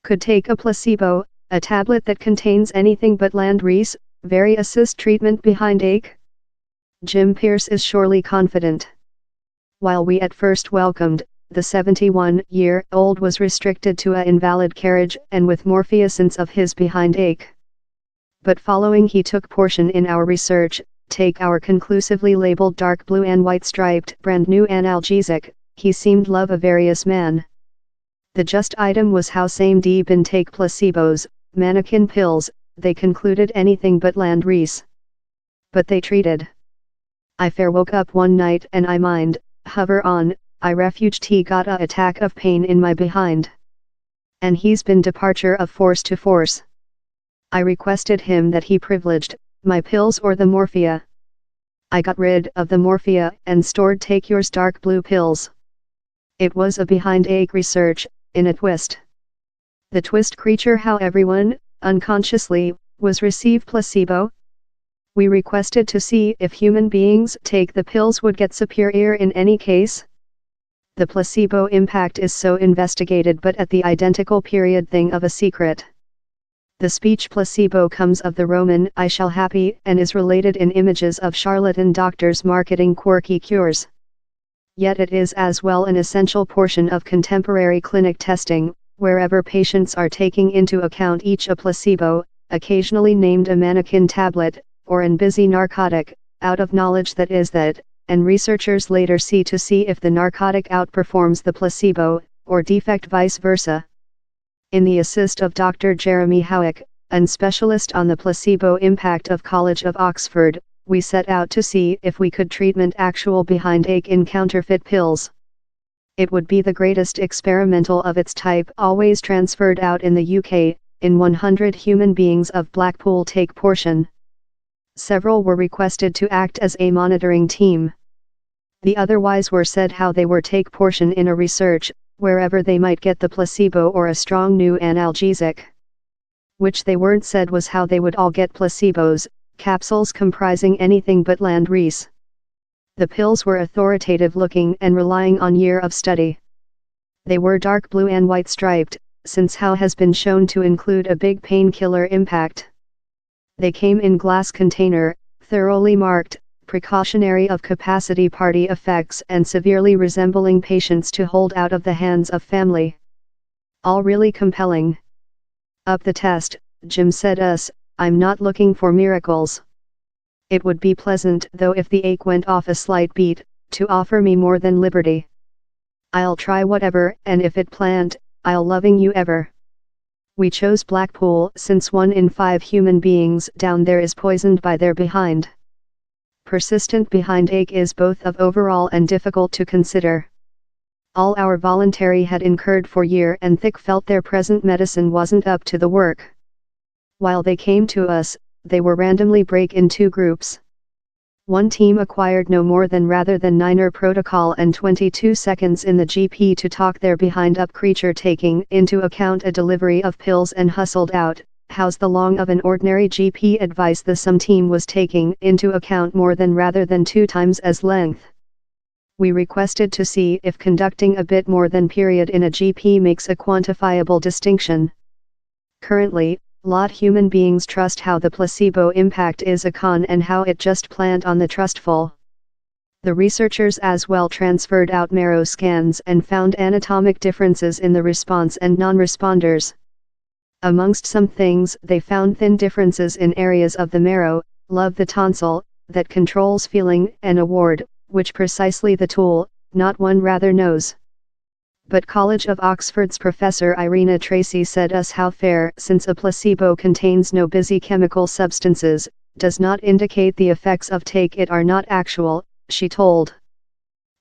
Could take a placebo, a tablet that contains anything but lanreese, very assist treatment behind ache? Jim Pierce is surely confident. While we at first welcomed, the 71-year-old was restricted to a invalid carriage and with morphiessence of his behind ache. But following he took portion in our research, take our conclusively labeled dark blue and white striped brand new analgesic, he seemed love a various man. The just item was how same D been take placebos, mannequin pills, they concluded anything but lanreese. But they treated. I fair woke up one night and I mind, hover on, I refuged he got a attack of pain in my behind. And he's been departure of force to force. I requested him that he privileged, my pills or the morphia. I got rid of the morphia and stored take yours dark blue pills. It was a behind ache research, in a twist. The twist creature how everyone, unconsciously, was receive placebo. We requested to see if human beings take the pills would get superior in any case. The placebo impact is so investigated but at the identical period thing of a secret. The speech placebo comes of the Roman I shall happy and is related in images of charlatan doctors marketing quirky cures. Yet it is as well an essential portion of contemporary clinic testing, wherever patients are taking into account each a placebo, occasionally named a mannequin tablet, or an busy narcotic, out of knowledge that is that, and researchers later see if the narcotic outperforms the placebo, or defect vice versa. In the assist of Dr. Jeremy Howick, an specialist on the placebo impact of College of Oxford, we set out to see if we could treatment actual behind ache in counterfeit pills. It would be the greatest experimental of its type always transferred out in the UK, in 100 human beings of Blackpool take portion. Several were requested to act as a monitoring team. The otherwise were said how they were take portion in a research, wherever they might get the placebo or a strong new analgesic. Which they weren't said was how they would all get placebos, capsules comprising anything but lanreese. The pills were authoritative looking and relying on year of study. They were dark blue and white striped, since how has been shown to include a big painkiller impact. They came in glass container, thoroughly marked, precautionary of capacity party effects and severely resembling patients to hold out of the hands of family. All really compelling. Up the test, Jim said I'm not looking for miracles. It would be pleasant though if the ache went off a slight beat, to offer me more than liberty. I'll try whatever, and if it plant, I'll loving you ever. We chose Blackpool since 1 in 5 human beings down there is poisoned by their behind. Persistent behind ache is both of overall and difficult to consider. All our voluntary had incurred for year and thick felt their present medicine wasn't up to the work. While they came to us, they were randomly break in 2 groups. One team acquired no more than rather than 9er protocol and 22 seconds in the GP to talk their behind up creature taking into account a delivery of pills and hustled out. How's the long of an ordinary GP advice the some team was taking into account more than rather than 2 times as length. We requested to see if conducting a bit more than period in a GP makes a quantifiable distinction. Currently, lot human beings trust how the placebo impact is a con and how it just plant on the trustful. The researchers as well transferred out marrow scans and found anatomic differences in the response and non-responders. Amongst some things they found thin differences in areas of the marrow, love the tonsil, that controls feeling and award, which precisely the tool, not one rather knows. But College of Oxford's Professor Irena Tracy said how fair since a placebo contains no busy chemical substances, does not indicate the effects of take it are not actual, she told.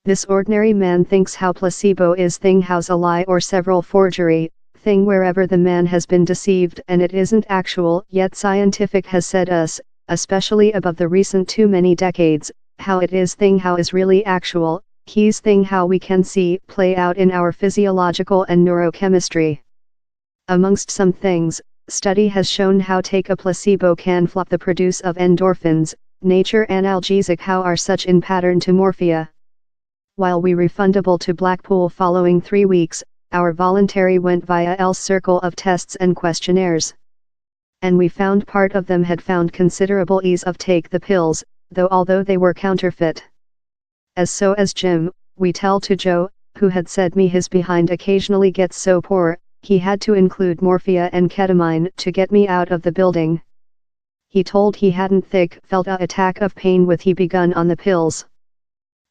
This ordinary man thinks how placebo is thing how's a lie or several forgery, thing wherever the man has been deceived and it isn't actual yet scientific has said especially above the recent too many decades, how it is thing how is really actual, he's thing how we can see play out in our physiological and neurochemistry. Amongst some things, study has shown how take a placebo can flop the produce of endorphins, nature analgesic how are such in pattern to morphia. While we refundable to Blackpool following 3 weeks, our voluntary went via ÂIâll's circle of tests and questionnaires. And we found part of them had found considerable ease of take the pills, although they were counterfeit. As Jim, we tell to Joe, who had said me his behind occasionally gets so poor, he had to include morphia and ketamine to get me out of the building. He told he hadn't felt a attack of pain with he begun on the pills.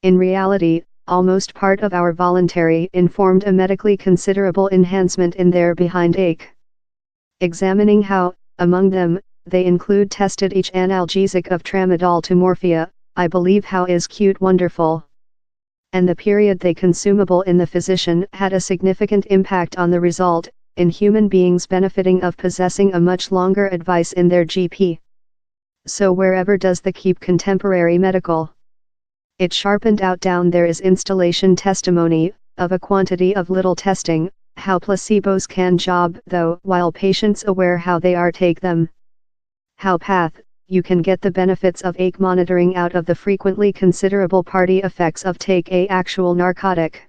In reality, almost part of our voluntary informed a medically considerable enhancement in their behind ache. Examining how, among them, they include tested each analgesic of tramadol to morphia, I believe how is cute wonderful. And the period they consumable in the physician had a significant impact on the result, in human beings benefiting of possessing a much longer advice in their GP. So wherever does the keep contemporary medical? It sharpened out down there is installation testimony, of a quantity of little testing, how placebos can job though while patients aware how they are take them. How path, you can get the benefits of ache monitoring out of the frequently considerable party effects of take a actual narcotic.